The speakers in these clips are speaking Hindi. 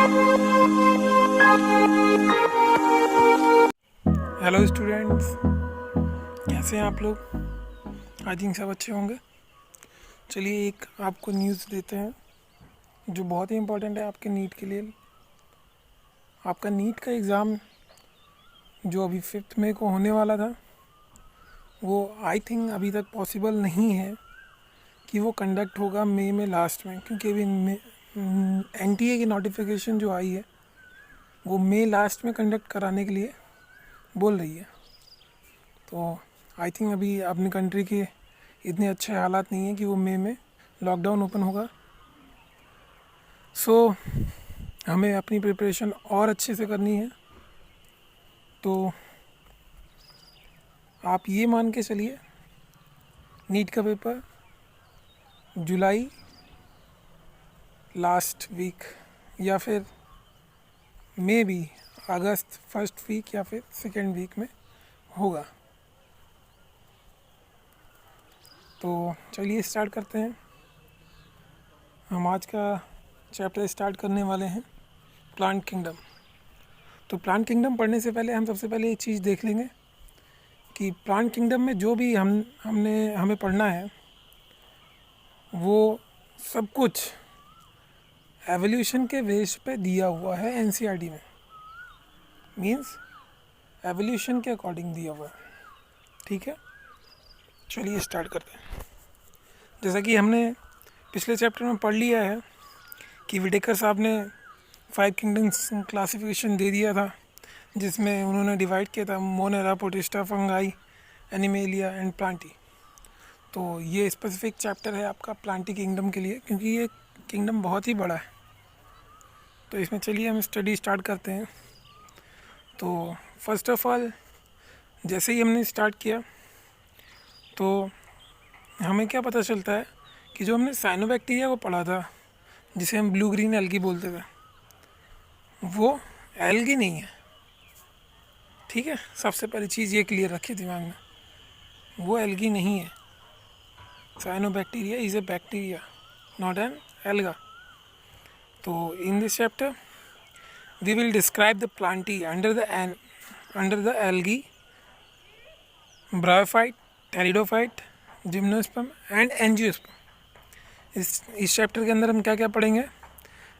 हेलो स्टूडेंट्स, कैसे हैं आप लोग? आई थिंक सब अच्छे होंगे। चलिए एक आपको न्यूज़ देते हैं जो बहुत ही इम्पोर्टेंट है आपके नीट के लिए। आपका नीट का एग्ज़ाम जो अभी 5 मई को होने वाला था, वो आई थिंक अभी तक पॉसिबल नहीं है कि वो कंडक्ट होगा मई में लास्ट में, क्योंकि अभी NTA की नोटिफिकेशन जो आई है वो मई लास्ट में कंडक्ट कराने के लिए बोल रही है। तो आई थिंक अभी अपनी कंट्री के इतने अच्छे हालात नहीं हैं कि वो मई में लॉकडाउन ओपन होगा। सो हमें अपनी प्रिपरेशन और अच्छे से करनी है। तो आप ये मान के चलिए, नीट का पेपर जुलाई लास्ट वीक या फिर maybe August first week या फिर सेकेंड वीक में होगा। तो चलिए स्टार्ट करते हैं। हम आज का चैप्टर स्टार्ट करने वाले हैं प्लांट किंगडम। तो प्लांट किंगडम पढ़ने से पहले हम सबसे पहले एक चीज़ देख लेंगे कि प्लांट किंगडम में जो भी हमें पढ़ना है वो सब कुछ एवोल्यूशन के बेस पे दिया हुआ है NCERT में। मींस एवोल्यूशन के अकॉर्डिंग दिया हुआ है। ठीक है, चलिए स्टार्ट करते हैं। जैसा कि हमने पिछले चैप्टर में पढ़ लिया है कि विटेकर साहब ने 5 किंगडम्स क्लासिफिकेशन दे दिया था, जिसमें उन्होंने डिवाइड किया था Monera, protista, fungi, animalia and Plantae. तो ये स्पेसिफिक चैप्टर है आपका प्लांटी किंगडम के लिए, क्योंकि ये किंगडम बहुत ही बड़ा है। तो इसमें चलिए हम स्टडी स्टार्ट करते हैं। तो फर्स्ट ऑफ ऑल, जैसे ही हमने स्टार्ट किया तो हमें क्या पता चलता है कि जो हमने साइनोबैक्टीरिया को पढ़ा था, जिसे हम ब्लू ग्रीन एल्गी बोलते थे, वो एल्गी नहीं है। ठीक है, सबसे पहली चीज़ ये क्लियर रखिए दिमाग में, वो एल्गी नहीं है। Cyanobacteria is a bacteria, not an alga. तो in this chapter we will describe the plants under the algae, bryophyte, pteridophyte, gymnosperm and angiosperm. इस चैप्टर के अंदर हम क्या क्या पढ़ेंगे?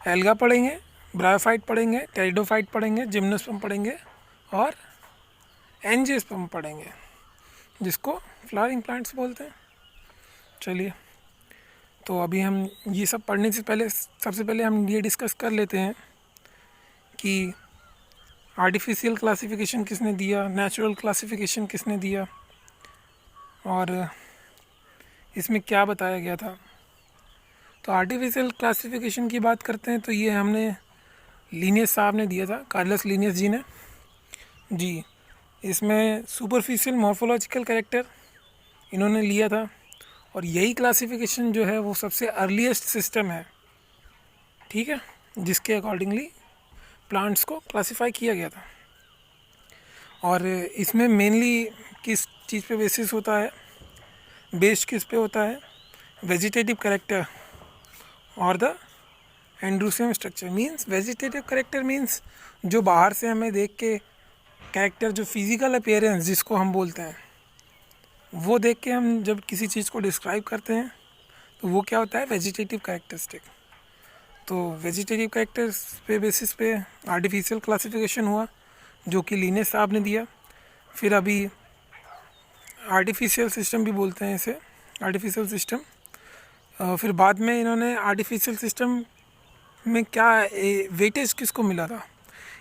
एल्गा पढ़ेंगे, ब्रायोफाइट पढ़ेंगे, टेरिडोफाइट पढ़ेंगे, जिम्नोस्पर्म पढ़ेंगे और एंजियोस्पर्म पढ़ेंगे, जिसको फ्लावरिंग प्लांट्स बोलते हैं। चलिए, तो अभी हम ये सब पढ़ने से पहले सबसे पहले हम ये डिस्कस कर लेते हैं कि आर्टिफिशियल क्लासिफिकेशन किसने दिया, नेचुरल क्लासिफिकेशन किसने दिया और इसमें क्या बताया गया था। तो आर्टिफिशियल क्लासिफिकेशन की बात करते हैं तो ये हमने लीनियस साहब ने दिया था, कार्लस लीनियस जी ने जी। इसमें सुपरफिशियल मॉर्फोलॉजिकल कैरेक्टर इन्होंने लिया था, और यही क्लासिफिकेशन जो है वो सबसे अर्लीस्ट सिस्टम है। ठीक है, जिसके अकॉर्डिंगली प्लांट्स को क्लासिफाई किया गया था। और इसमें मेनली किस चीज़ पे बेसिस होता है, बेस्ड किस पे होता है? वेजिटेटिव कैरेक्टर और the androecium structure. Means vegetative character means जो बाहर से हमें देख के कैरेक्टर, जो फिजिकल अपीयरेंस जिसको हम बोलते हैं, वो देख के हम जब किसी चीज़ को डिस्क्राइब करते हैं तो वो क्या होता है? Vegetative characteristic. तो वेजिटेटिव कैरेक्टर्स पे बेसिस पे आर्टिफिशियल क्लासिफिकेशन हुआ, जो कि लीनियस साहब ने दिया। फिर अभी आर्टिफिशियल सिस्टम भी बोलते हैं इसे, आर्टिफिशियल सिस्टम। फिर बाद में इन्होंने आर्टिफिशियल सिस्टम में क्या वेटेज किसको मिला था,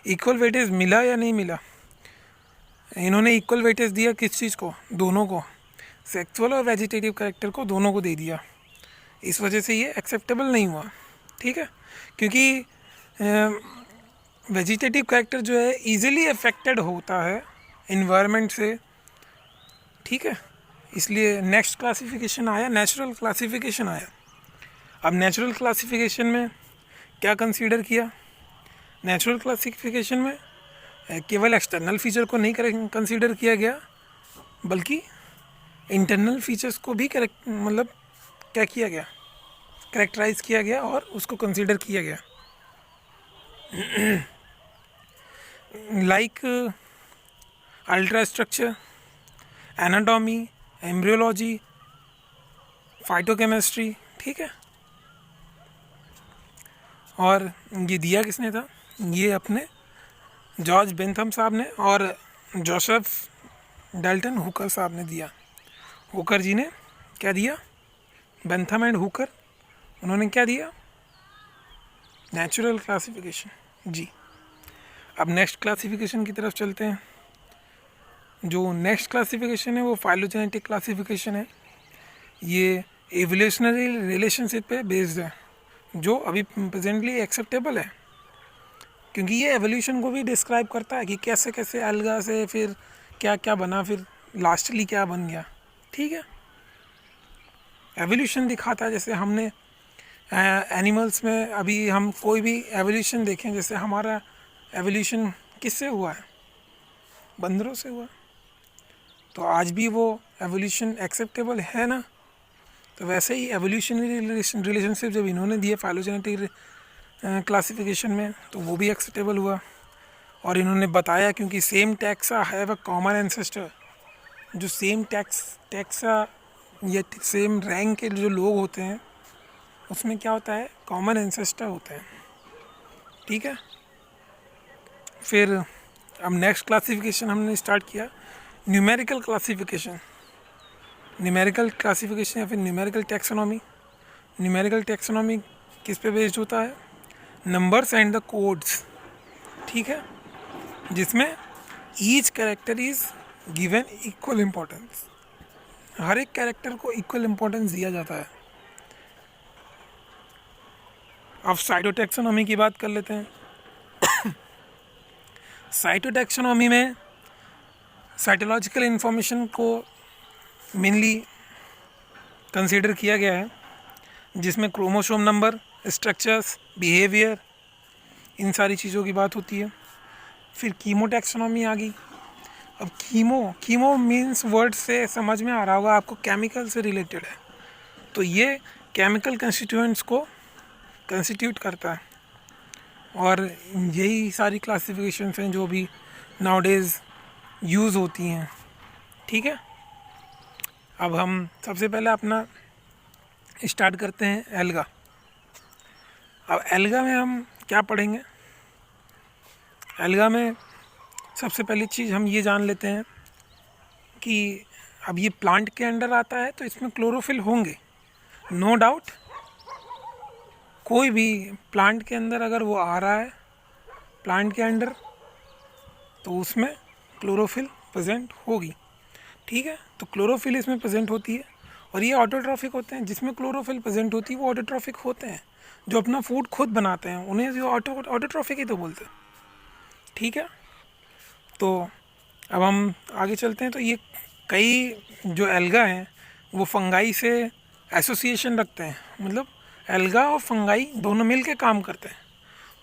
इक्वल वेटेज मिला या नहीं मिला? इन्होंने इक्वल वेटेज दिया किस चीज़ को? दोनों को, सेक्सुअल और वेजिटेटिव कैरेक्टर को, दोनों को दे दिया। इस वजह से ये एक्सेप्टेबल नहीं हुआ। ठीक है, क्योंकि वेजिटेटिव कैरेक्टर जो है ईजिली अफेक्टेड होता है इन्वायरमेंट से। ठीक है, इसलिए नेक्स्ट क्लासिफिकेशन आया, नेचुरल क्लासिफिकेशन आया। अब नेचुरल क्लासिफिकेशन में क्या कंसीडर किया? नेचुरल क्लासिफिकेशन में केवल एक्सटर्नल फीचर को नहीं कंसीडर किया गया, बल्कि इंटरनल फीचर्स को भी क्या किया गया? करेक्टराइज किया गया और उसको कंसीडर किया गया। Like ultra structure, anatomy, embryology, phytochemistry, ठीक है। और ये दिया किसने था? ये अपने जॉर्ज बेंथम साहब ने और जोसेफ डाल्टन हुकर साहब ने दिया। हुकर जी ने क्या दिया? बेंथम एंड हुकर, उन्होंने क्या दिया? नेचुरल क्लासिफिकेशन जी। अब नेक्स्ट क्लासिफिकेशन की तरफ चलते हैं। जो नेक्स्ट क्लासिफिकेशन है वो फाइलोजेनेटिक क्लासिफिकेशन है। ये एवोल्यूशनरी रिलेशनशिप पे बेस्ड है, जो अभी प्रेजेंटली एक्सेप्टेबल है, क्योंकि ये एवोल्यूशन को भी डिस्क्राइब करता है कि कैसे कैसे अलगा से फिर क्या क्या बना, फिर लास्टली क्या बन गया, ठीक है। एवोल्यूशन दिखाता है, जैसे हमने एनिमल्स में अभी हम कोई भी एवोल्यूशन देखें, जैसे हमारा एवोल्यूशन किससे हुआ है? बंदरों से हुआ। तो आज भी वो एवोल्यूशन एक्सेप्टेबल है ना? तो वैसे ही एवोल्यूशनरी रिलेशनशिप जब इन्होंने दिए फाइलोजेनेटिक क्लासिफिकेशन में, तो वो भी एक्सेप्टेबल हुआ। और इन्होंने बताया क्योंकि same taxa have a common ancestor, जो सेम टैक्सा या सेम रैंक के जो लोग होते हैं उसमें क्या होता है? कॉमन एंसेस्टर होते हैं, ठीक है। फिर अब नेक्स्ट क्लासिफिकेशन हमने स्टार्ट किया, न्यूमेरिकल क्लासिफिकेशन। न्यूमेरिकल क्लासिफिकेशन या फिर न्यूमेरिकल टैक्सोनॉमी। न्यूमेरिकल टैक्सोनॉमी किस पे बेस्ड होता है? नंबर्स एंड द कोड्स, ठीक है, जिसमें each character is given equal importance. हर एक कैरेक्टर को इक्वल इम्पोर्टेंस दिया जाता है। अब साइटोटैक्सोनॉमी की बात कर लेते हैं। साइटोटैक्सोनॉमी में साइटोलॉजिकल इंफॉर्मेशन को मेनली कंसीडर किया गया है, जिसमें क्रोमोसोम नंबर, स्ट्रक्चर्स, बिहेवियर, इन सारी चीज़ों की बात होती है। फिर कीमोटैक्सोनॉमी आ गई। अब कीमो मीन्स वर्ड से समझ में आ रहा होगा आपको, केमिकल से रिलेटेड है। तो ये केमिकल कंस्टिट्यूएंट्स को कंस्टिट्यूट करता है, और यही सारी क्लासिफिकेशंस हैं जो भी नाउडेज यूज़ होती हैं, ठीक है। अब हम सबसे पहले अपना स्टार्ट करते हैं एल्गा। अब एल्गा में हम क्या पढ़ेंगे? एल्गा में सबसे पहली चीज़ हम ये जान लेते हैं कि अब ये प्लांट के अंडर आता है, तो इसमें क्लोरोफिल होंगे, नो डाउट। कोई भी प्लांट के अंदर अगर वो आ रहा है प्लांट के अंडर, तो उसमें क्लोरोफिल प्रेजेंट होगी, ठीक है। तो क्लोरोफिल इसमें प्रेजेंट होती है, और ये ऑटोट्रॉफिक होते हैं। जिसमें क्लोरोफिल प्रेजेंट होती है वो ऑटोट्रॉफिक होते हैं, जो अपना फूड खुद बनाते हैं, उन्हें जो ऑटोट्रॉफिक ही तो बोलते हैं, ठीक है। तो अब हम आगे चलते हैं। तो ये कई जो एल्गा हैं वो फंगाई से एसोसिएशन रखते हैं, मतलब एल्गा और फंगाई दोनों मिल के काम करते हैं,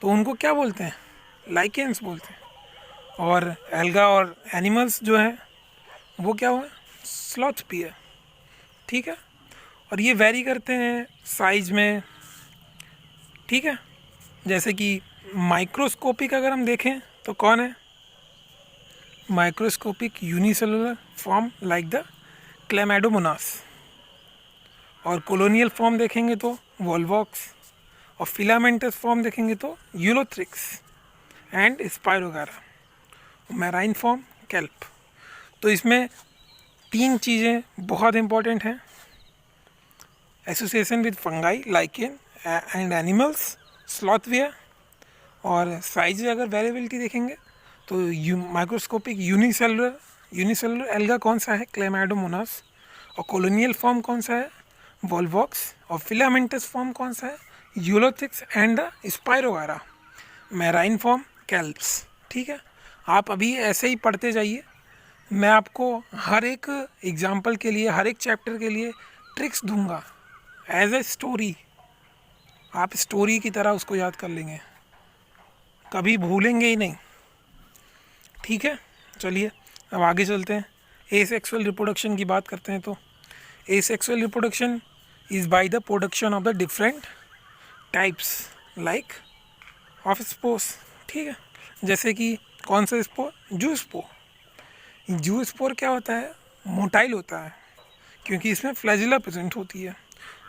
तो उनको क्या बोलते हैं? लाइकेंस बोलते हैं। और एल्गा और एनिमल्स जो हैं वो क्या हुआ? स्लॉथ भी है, ठीक है। और ये वेरी करते हैं साइज में, ठीक है। जैसे कि माइक्रोस्कोपिक अगर हम देखें तो कौन है? Microscopic unicellular form like the chlamydomonas. और कॉलोनियल फॉर्म देखेंगे तो वॉल्वॉक्स, और फिलामेंटस फॉर्म देखेंगे तो ulothrix and spirogyra. Marine form kelp. तो इसमें तीन चीज़ें बहुत इंपॉर्टेंट हैं, association with fungi, lichen and animals, स्लॉथवेयर। और साइज अगर वेरिएबिलिटी देखेंगे तो माइक्रोस्कोपिक यूनिसेलुलर एल्गा कौन सा है? क्लेमाइडोमोनास। और कॉलोनियल फॉर्म कौन सा है? वॉल्वॉक्स। और फिलामेंटस फॉर्म कौन सा है? यूलोथिक्स and the spirogyra. Marine form kelps, ठीक है। आप अभी ऐसे ही पढ़ते जाइए, मैं आपको हर एक एग्जाम्पल के लिए, हर एक चैप्टर के लिए ट्रिक्स दूंगा एज ए स्टोरी। आप स्टोरी की तरह उसको याद कर लेंगे, कभी भूलेंगे ही नहीं, ठीक है। चलिए अब आगे चलते हैं। एसेक्सुअल रिप्रोडक्शन की बात करते हैं। तो asexual reproduction is by the production of the different types like of spores, ठीक है। जैसे कि कौन सा स्पोर, जू स्पोर। जू स्पोर क्या होता है, मोटाइल होता है, क्योंकि इसमें फ्लैजिला प्रेजेंट होती है।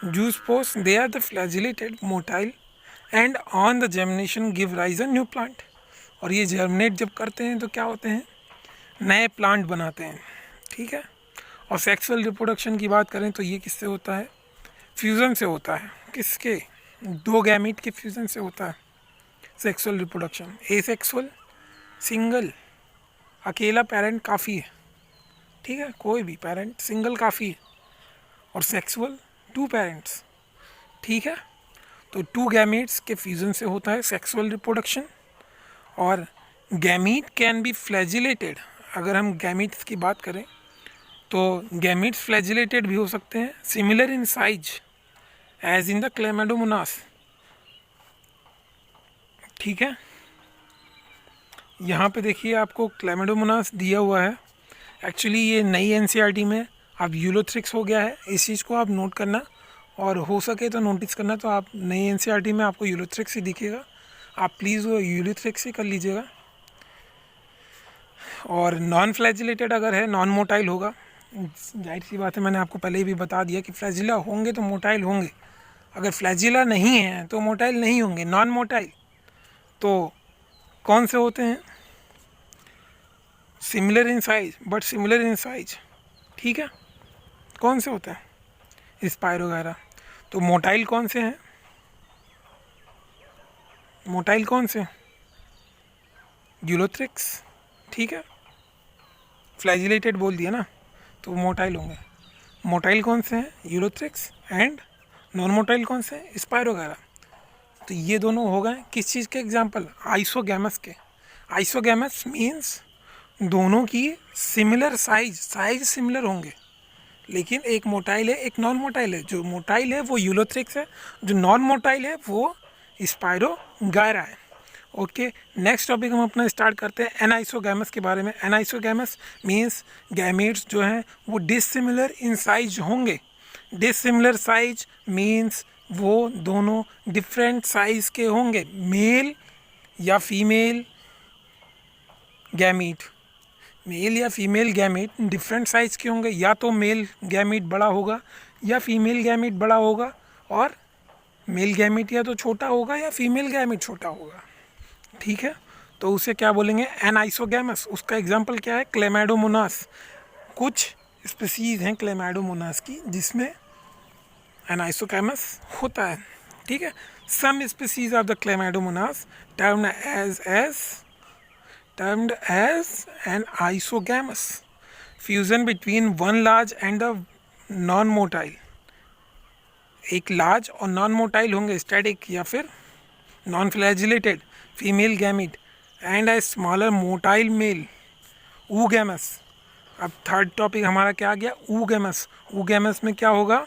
Zoospores they are the flagellated motile and on the germination give rise a new plant. और ये जर्मिनेट जब करते हैं तो क्या होते हैं, नए प्लांट बनाते हैं, ठीक है। और सेक्सुअल रिप्रोडक्शन की बात करें तो ये किससे होता है, फ्यूज़न से होता है। किसके, दो गैमीट के फ्यूज़न से होता है सेक्सुअल रिप्रोडक्शन। एसेक्सुअल सिंगल, अकेला पेरेंट काफ़ी है, ठीक है, कोई भी पेरेंट सिंगल काफ़ी है। और सेक्सुअल टू पेरेंट्स, ठीक है। तो टू गैमीट्स के फ्यूज़न से होता है सेक्सुअल रिप्रोडक्शन। और गैमीट कैन बी फ्लैजिलेटेड, अगर हम गैमीट्स की बात करें तो गैमीट्स फ्लैजिलेटेड भी हो सकते हैं, similar in size as in the chlamydomonas, ठीक है। यहाँ पे देखिए आपको क्लेमाडोमोनास दिया हुआ है। एक्चुअली ये नई एनसीईआरटी में अब यूलोथ्रिक्स हो गया है, इस चीज़ को आप नोट करना, और हो सके तो नोटिस करना। तो आप नई एनसीईआरटी में आपको यूलोथ्रिक्स ही दिखेगा, आप प्लीज़ वो यूलोथ्रिक्स ही कर लीजिएगा। और नॉन फ्लैजिलेटेड अगर है, नॉन मोटाइल होगा, जाहिर सी बात है, मैंने आपको पहले ही भी बता दिया कि फ्लैजिला होंगे तो मोटाइल होंगे, अगर फ्लैजिला नहीं है तो मोटाइल नहीं होंगे। नॉन मोटाइल तो कौन से होते हैं, similar in size but similar in size, ठीक है। कौन से होते हैं, स्पाइरो वगैरह। तो मोटाइल कौन से हैं, मोटाइल कौन से, यूलोथ्रिक्स, ठीक है। फ्लैजिलेटेड बोल दिया ना, तो मोटाइल होंगे। मोटाइल कौन से हैं, यूलोथ्रिक्स, एंड नॉन मोटाइल कौन से हैं, स्पाइरो वगैरह। तो ये दोनों हो गए किस चीज़ के एग्जाम्पल, आइसोगैमस के। आइसोगैमस मीन्स दोनों की सिमिलर साइज सिमिलर होंगे, लेकिन एक मोटाइल है एक नॉन मोटाइल है। जो मोटाइल है वो यूलोथ्रिक्स है, जो नॉन मोटाइल है वो स्पाइरोगायरा है। ओके, नेक्स्ट टॉपिक हम अपना स्टार्ट करते हैं एनाइसोगैमस के बारे में। एनाइसोगैमस मीन्स गैमेट्स जो हैं वो डिसिमिलर इन साइज होंगे। डिसिमिलर साइज मीन्स वो दोनों डिफरेंट साइज के होंगे, मेल या फीमेल गैमीट, मेल या फीमेल गैमीट डिफरेंट साइज के होंगे। या तो मेल गैमीट बड़ा होगा या फीमेल गैमीट बड़ा होगा, और मेल गैमीट या तो छोटा होगा या फीमेल गैमीट छोटा होगा, ठीक है। तो उसे क्या बोलेंगे, एनाइसोगैमस। उसका एग्जांपल क्या है, क्लेमाडोमोनास। कुछ स्पीसीज हैं क्लेमाडोमोनास की जिसमें एनाइसोगैमस होता है, ठीक है। Some species of the chlamydomonas termed as an isogamous fusion between one large and a non-motile। एक लार्ज और नॉन मोटाइल होंगे, स्टैटिक या फिर non flagellated female gamete and a smaller motile male, oogamous. अब थर्ड टॉपिक हमारा क्या आ गया, ऊगैमस। ऊगैमस में क्या होगा,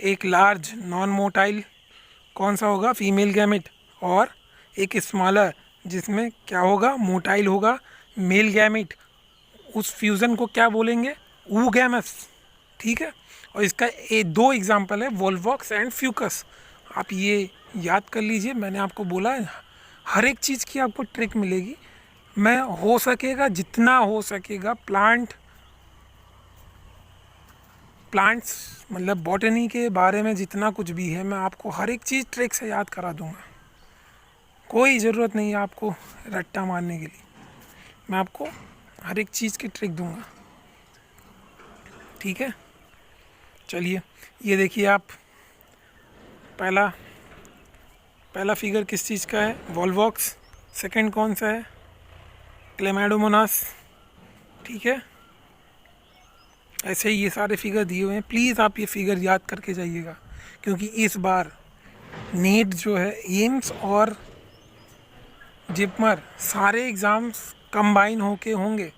एक लार्ज नॉन मोटाइल कौन सा होगा, फीमेल गैमीट, और एक स्मॉलर जिसमें क्या होगा, मोटाइल होगा, मेल गैमीट। उस फ्यूज़न को क्या बोलेंगे, ऊगैमस, ठीक है। और इसका दो एग्जांपल है, वोल्वॉक्स एंड फ्यूकस। आप ये याद कर लीजिए, मैंने आपको बोला है हर एक चीज़ की आपको ट्रिक मिलेगी। मैं हो सकेगा जितना हो सकेगा प्लांट्स मतलब बॉटनी के बारे में जितना कुछ भी है मैं आपको हर एक चीज़ ट्रिक से याद करा दूंगा। कोई ज़रूरत नहीं है आपको रट्टा मारने के लिए, मैं आपको हर एक चीज़ की ट्रिक दूंगा, ठीक है। चलिए ये देखिए आप, पहला फिगर किस चीज़ का है, वोल्वॉक्स। सेकंड कौन सा है, क्लेमाडोमोनास, ठीक है। ऐसे ही ये सारे फिगर दिए हुए हैं, प्लीज़ आप ये फिगर याद करके जाइएगा, क्योंकि इस बार नीट जो है, एम्स और जिपमर सारे एग्ज़ाम्स कंबाइन होके होंगे।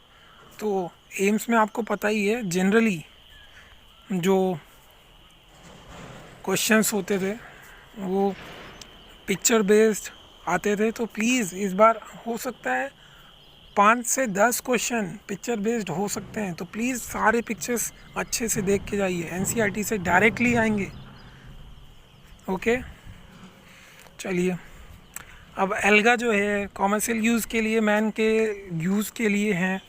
तो एम्स में आपको पता ही है जनरली जो क्वेश्चंस होते थे वो पिक्चर बेस्ड आते थे। तो प्लीज़ इस बार हो सकता है 5 से 10 क्वेश्चन पिक्चर बेस्ड हो सकते हैं, तो प्लीज़ सारे पिक्चर्स अच्छे से देख के जाइए, एनसीईआरटी से डायरेक्टली आएंगे। ओके, चलिए अब एल्गा जो है कॉमर्शियल यूज़ के लिए, मैन के यूज़ के लिए हैं,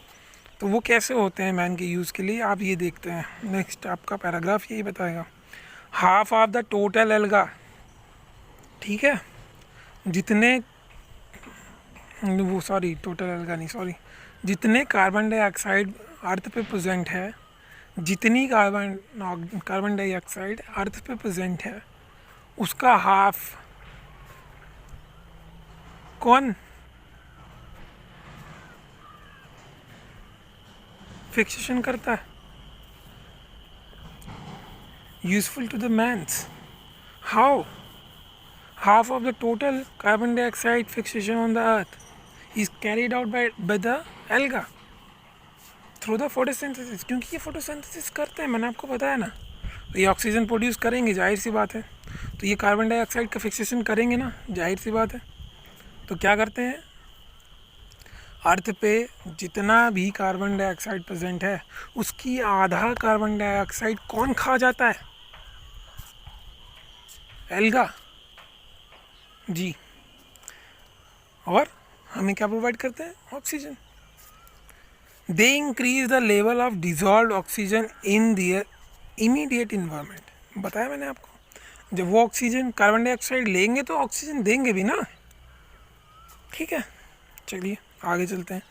तो वो कैसे होते हैं मैन के यूज़ के लिए, आप ये देखते हैं। नेक्स्ट आपका पैराग्राफ यही बताएगा। Half of the total alga, ठीक है, जितने वो सॉरी टोटल एल्गा नहीं, सॉरी, जितने कार्बन डाइऑक्साइड अर्थ पे प्रेजेंट है, जितनी कार्बन डाइऑक्साइड अर्थ पे प्रेजेंट है, उसका हाफ कौन फिक्सेशन करता है? Useful to the mans. How? half of the total carbon dioxide fixation on the earth is carried out by the alga through the photosynthesis। क्योंकि ये photosynthesis करते हैं, मैंने आपको बताया ना, तो ये ऑक्सीजन प्रोड्यूस करेंगे, जाहिर सी बात है, तो ये कार्बन डाइऑक्साइड का फिक्सेशन करेंगे ना, जाहिर सी बात है। तो क्या करते हैं, अर्थ पे जितना भी कार्बन डाइऑक्साइड प्रेजेंट है, उसकी आधा कार्बन डाइऑक्साइड कौन खा जाता है? Algae. और हमें क्या प्रोवाइड करते हैं? Oxygen. They increase the level of dissolve oxygen in their immediate environment. बताया मैंने आपको, जब वो ऑक्सीजन कार्बन डाइऑक्साइड लेंगे तो ऑक्सीजन देंगे भी ना, ठीक है। चलिए आगे चलते हैं।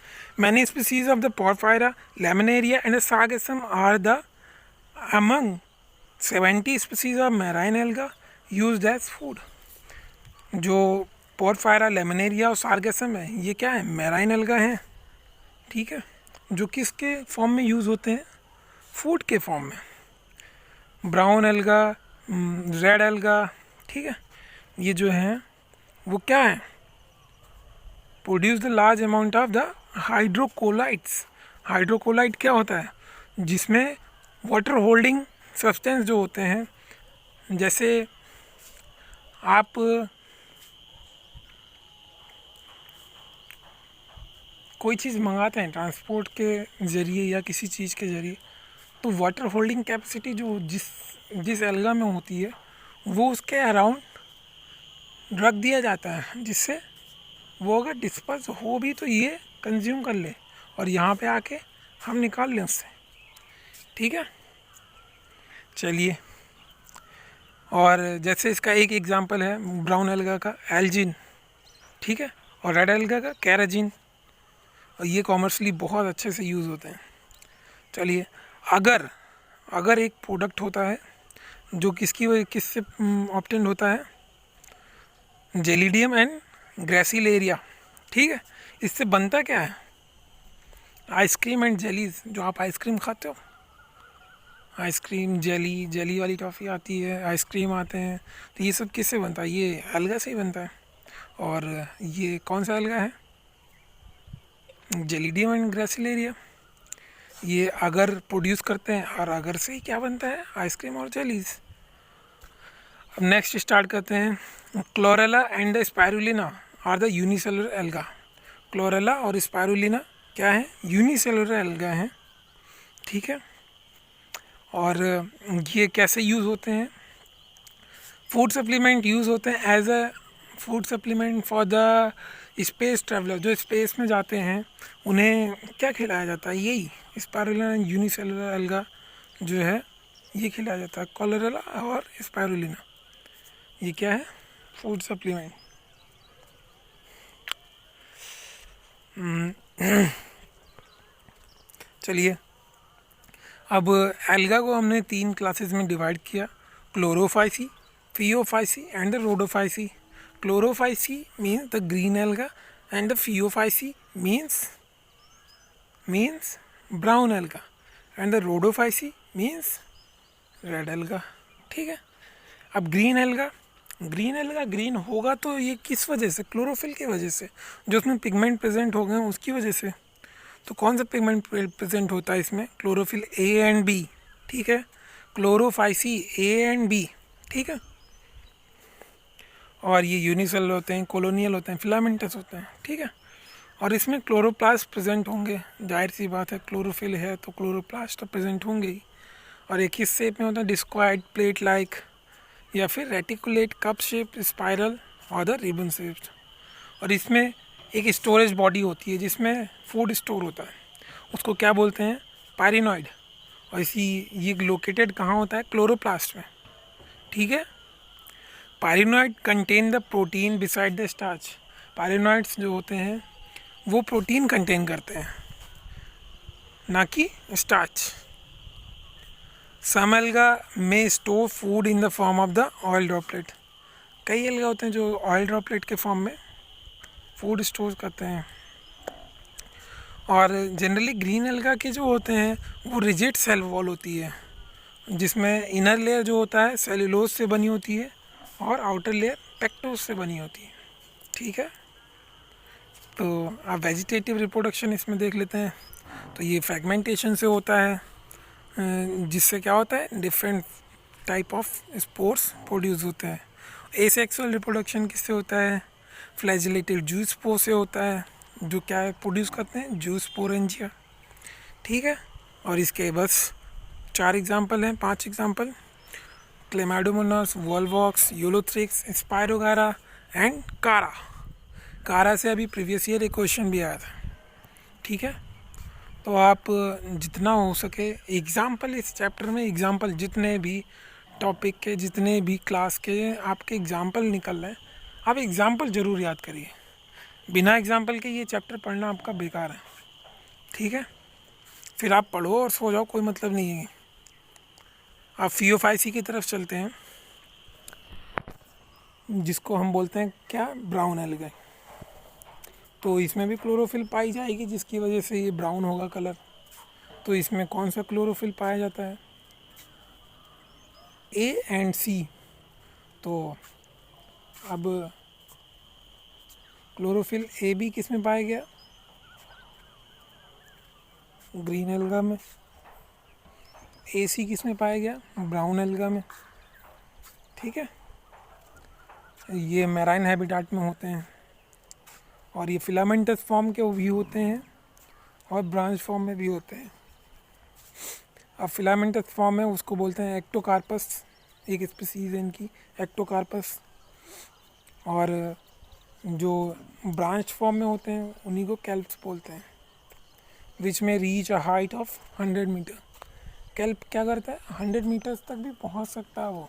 Many species of the Porphyra, Laminaria and Sargassum are the among 70 species of marine alga used as food. जो पोरफायरा, लेमिनेरिया और सार्गेसम है, ये क्या है? मैराइन एल्गा हैं, ठीक है, जो किसके फॉर्म में यूज़ होते हैं? फूड के फॉर्म में। ब्राउन एल्गा, रेड एल्गा, ठीक है, ये जो हैं वो क्या है? Produce the large amount of the hydrocolloids. Hydrocolloid क्या होता है? जिसमें वाटर होल्डिंग सब्सटेंस जो होते हैं, जैसे आप कोई चीज़ मंगाते हैं ट्रांसपोर्ट के ज़रिए या किसी चीज़ के ज़रिए, तो वाटर होल्डिंग कैपेसिटी जो जिस एल्गा में होती है, वो उसके अराउंड रख दिया जाता है, जिससे वो अगर डिस्पर्स हो भी तो ये कंज्यूम कर ले और यहाँ पे आके हम निकाल लें उससे, ठीक है। चलिए, और जैसे इसका एक एग्जांपल है ब्राउन एल्गा का एल्जिन, ठीक है, और रेड एल्गा का कैराजिन, और ये कॉमर्शली बहुत अच्छे से यूज़ होते हैं। चलिए, अगर एक प्रोडक्ट होता है जो किससे ऑब्टेन होता है? जेलिडियम एंड ग्रेसिलेरिया, ठीक है, इससे बनता क्या है? Ice cream and jellies. जो आप आइसक्रीम खाते हो, आइसक्रीम, जेली वाली टॉफ़ी आती है, आइसक्रीम आते हैं, तो ये सब किससे बनता है? ये एल्गा से ही बनता है। और ये कौन सा एल्गा है? Gelidium and gracilaria. ये अगर प्रोड्यूस करते हैं, और अगर से ही क्या बनता है? आइसक्रीम और जेलीज। अब नेक्स्ट स्टार्ट करते हैं। Chlorella and Spirulina are the unicellular alga. Chlorella और स्पायरुलिना क्या है? यूनिसेलुलर एल्गा हैं, ठीक है। और ये कैसे यूज़ होते हैं? फूड सप्लीमेंट यूज़ होते हैं as a food supplement for the space traveller. जो स्पेस में जाते हैं उन्हें क्या खिलाया जाता है? यही स्पायरुलिना यूनिसेलुलर एल्गा जो है, ये खिलाया जाता है। क्लोरेला और स्पायरुलिना, ये क्या है? Food supplement. चलिए, अब एल्गा को हमने 3 क्लासेस में डिवाइड किया, Chlorophyceae, Phaeophyceae and the Rhodophyceae. Chlorophyceae means the green alga and the Phaeophyceae means brown alga and the Rhodophyceae means red alga, ठीक है। अब ग्रीन एल्गा ग्रीन होगा तो ये किस वजह से? क्लोरोफिल की वजह से, जो उसमें पिगमेंट प्रेजेंट हो गए उसकी वजह से। तो कौन सा पिगमेंट प्रेजेंट होता है इसमें? क्लोरोफिल ए एंड बी, ठीक है, क्लोरोफाइसी ए एंड बी, ठीक है। और ये यूनिसेलुलर होते हैं, कॉलोनियल होते हैं, फिलामेंटस होते हैं, ठीक है। और इसमें क्लोरोप्लास्ट प्रेजेंट होंगे, जाहिर सी बात है, क्लोरोफिल है तो क्लोरोप्लास्ट तो प्रेजेंट होंगे ही। और एक किस शेप में होता है? डिस्क्वाइड प्लेट लाइक, या फिर रेटिकुलेट कप शेप, स्पाइरल और द रिबन शेप। और इसमें एक स्टोरेज बॉडी होती है जिसमें फूड स्टोर होता है, उसको क्या बोलते हैं, पायरिनॉइड। और ये लोकेटेड कहाँ होता है, क्लोरोप्लास्ट में। ठीक है। Pyrenoid contain the protein beside the starch. Pyrenoids जो होते हैं वो प्रोटीन कंटेन करते हैं, ना कि स्टार्च। सम एल्गा में store food in the form of the oil droplet. कई एल्गा होते हैं जो ऑयल ड्रॉपलेट के फॉर्म में फूड स्टोर करते हैं। और जनरली ग्रीन एल्गा के जो होते हैं वो रिजिड सेल वॉल होती है, जिसमें इनर लेयर जो होता है सेलुलोज से बनी होती है और आउटर लेयर पेक्टोज से बनी होती है। ठीक है। तो आप वेजिटेटिव रिप्रोडक्शन इसमें देख लेते हैं। तो ये फ्रेगमेंटेशन से होता है, जिससे क्या होता है, different type of spores produce होते हैं। एसेक्सुअल रिप्रोडक्शन किससे होता है, फ्लैजिलेटेड जूस्पोर से होता है, जो क्या है प्रोड्यूस करते हैं, जूस्पोरेंजिया। ठीक है। और इसके बस 4 एग्जाम्पल हैं, 5 example, Chlamydomonas, Volvox, Ulothrix, spirogyra and कारा। कारा से अभी प्रीवियस ईयर एक क्वेश्चन भी आया था। ठीक है। तो आप जितना हो सके एग्जाम्पल इस चैप्टर में, एग्जाम्पल जितने भी टॉपिक के, जितने भी क्लास के आपके एग्जाम्पल निकल रहे हैं, आप एग्जाम्पल ज़रूर याद करिए। बिना एग्जाम्पल के ये चैप्टर पढ़ना आपका बेकार है। ठीक है। फिर आप पढ़ो और सो जाओ, कोई मतलब नहीं है। आप FeO5C की तरफ चलते हैं, जिसको हम बोलते हैं क्या, ब्राउन एल्गा। तो इसमें भी क्लोरोफिल पाई जाएगी, जिसकी वजह से ये ब्राउन होगा कलर। तो इसमें कौन सा क्लोरोफिल पाया जाता है, A एंड C। तो अब क्लोरोफिल A भी किस में पाया गया, ग्रीन एल्गा में। AC किस में पाया गया, ब्राउन एल्गा में। ठीक है। ये मैराइन हैबिटाट में होते हैं, और ये फिलामेंटस फॉर्म के भी होते हैं और ब्रांच फॉर्म में भी होते हैं। अब फिलामेंटस फॉर्म है उसको बोलते हैं एक्टोकार्पस, एक स्पीसीज है इनकी, एक्टोकार्पस। और जो ब्रांच फॉर्म में होते हैं उन्हीं को कैल्प्स बोलते हैं, which may reach a height of 100 metre. Kelp क्या करता है, 100 मीटर्स तक भी पहुंच सकता है, वो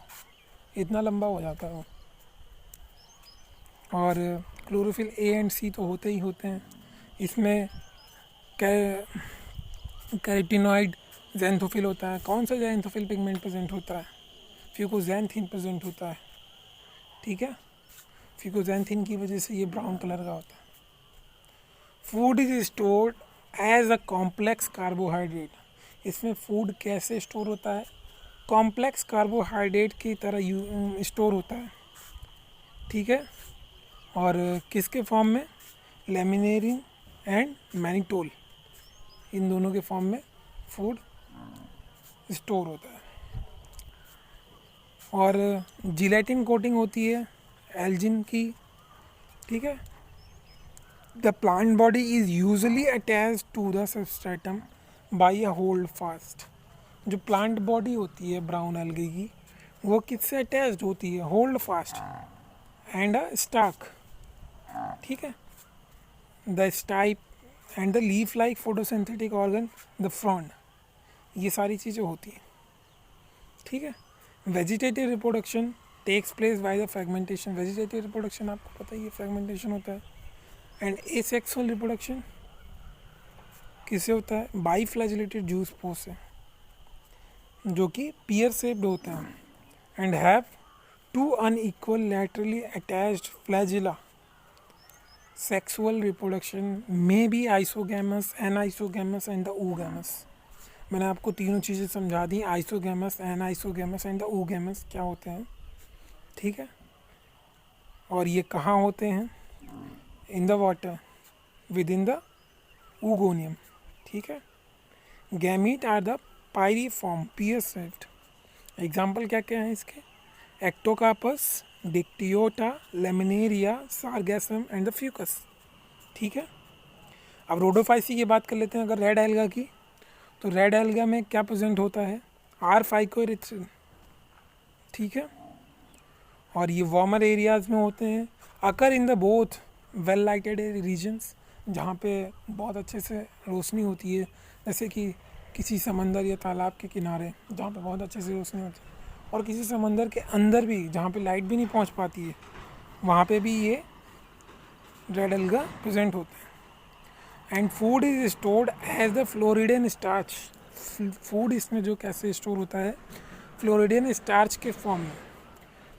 इतना लंबा हो जाता है वो। और क्लोरोफिल A एंड C तो होते ही होते हैं। इसमें कैरोटीनॉइड ज़ैंथोफिल होता है। कौन सा ज़ैंथोफिल पिगमेंट प्रेजेंट होता है, फ्यूकोज़ैंथीन प्रेजेंट होता है। ठीक है। फ्यूकोज़ैंथीन की वजह से ये ब्राउन कलर का होता है। Food is stored as a complex carbohydrate. इसमें फूड कैसे स्टोर होता है, कॉम्प्लेक्स कार्बोहाइड्रेट की तरह स्टोर होता है। ठीक है। और किसके फॉर्म में, लेमिनेरिन एंड मैनिटोल, इन दोनों के फॉर्म में फूड स्टोर होता है। और जिलेटिन कोटिंग होती है एल्जिन की। ठीक है। The plant body is usually attached to the substratum by a holdfast. जो प्लांट बॉडी होती है ब्राउन एल्गी की, वो किससे अटैच्ड होती है, holdfast and a stalk. ठीक है। The stipe and the leaf like photosynthetic organ, the frond, ये सारी चीज़ें होती हैं। ठीक है। Vegetative reproduction takes place by the fragmentation. Vegetative reproduction आपको पता ही है, फ्रेगमेंटेशन होता है। एंड एसेक्सुअल रिप्रोडक्शन किससे होता है, बाई फ्लैजिलेटेड जूस पोस्ट से, जो कि पियर शेप्ड होते हैं and have 2 unequal laterally attached flagella. Sexual reproduction में भी isogamous, anisogamous and the oogamous। मैंने आपको तीनों चीज़ें समझा दी, isogamous, anisogamous and the oogamous क्या होते हैं। ठीक है। और ये कहाँ होते हैं, in the water within the oogonia। ठीक है। Gamete are the pyriform, pear shaped. Example क्या क्या हैं इसके, ectocarpus, dictyota, laminaria, sargassum and the fucus. ठीक है। अब रोडोफाइसी की बात कर लेते हैं अगर रेड एल्गा की। तो रेड एल्गा में क्या प्रेजेंट होता है, R-फाइकोएरिथ्रिन। ठीक है। और ये वार्मर एरियाज में होते हैं, occur in the both well lighted regions, जहाँ पे बहुत अच्छे से रोशनी होती है, जैसे कि किसी समंदर या तालाब के किनारे जहाँ पे बहुत अच्छे से रोशनी होती है, और किसी समंदर के अंदर भी जहाँ पे लाइट भी नहीं पहुँच पाती है, वहाँ पे भी ये रेड एल्गा प्रेजेंट होते हैं। And food is stored as the floridean starch. Food इसमें जो कैसे स्टोर होता है, फ्लोरिडियन स्टार्च के फॉर्म में,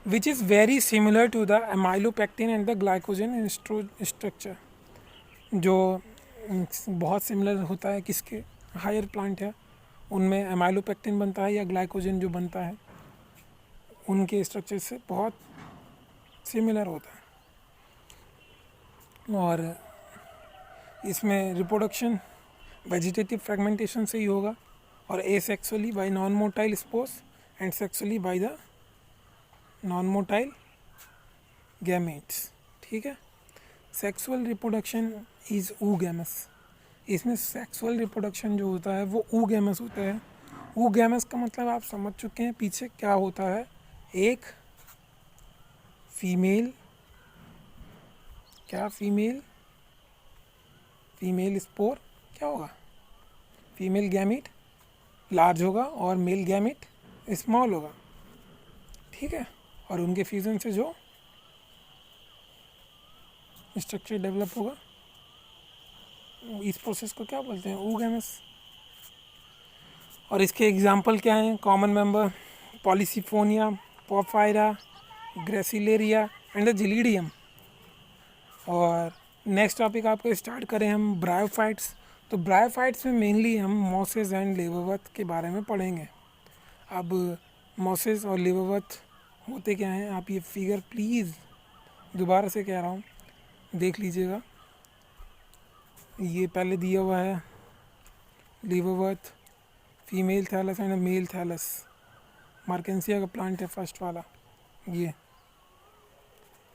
which is very similar to the amylopectin and the glycogen in structure, जो बहुत सिमिलर होता है किसके, हायर प्लांट है उनमें एमाइलोपेक्टिन बनता है या ग्लाइकोजन जो बनता है उनके स्ट्रक्चर से बहुत सिमिलर होता है। और इसमें रिप्रोडक्शन वेजिटेटिव फ्रेगमेंटेशन से ही होगा, और asexually bye non motile spores and sexually by the non motile gametes. ठीक है, सेक्सुअल रिप्रोडक्शन इज ऊगैमस। इसमें सेक्सुअल रिप्रोडक्शन जो होता है वो ऊगैमस होता है। ऊगैमस का मतलब आप समझ चुके हैं पीछे क्या होता है, एक फीमेल, क्या फीमेल स्पोर क्या होगा, फीमेल गैमिट लार्ज होगा और मेल गैमिट स्मॉल होगा। ठीक है, और उनके फ्यूजन से जो स्ट्रक्चर डेवलप होगा, इस प्रोसेस को क्या बोलते हैं, ऊगैमस। और इसके एग्जाम्पल क्या हैं, common member polysiphonia, porphyra, gracilaria and the gelidium. और नेक्स्ट टॉपिक आपको स्टार्ट करें हम ब्रायोफाइट्स। तो ब्रायोफाइट्स में मेनली हम मॉसेस एंड लेवरवथ के बारे में पढ़ेंगे। अब मॉसेस और लेवरवथ होते क्या हैं, आप ये फिगर प्लीज़ दोबारा से कह रहा हूँ देख लीजिएगा। ये पहले दिया हुआ है liverwort, female thallus and male thallus, marchantia का प्लांट है फर्स्ट वाला ये।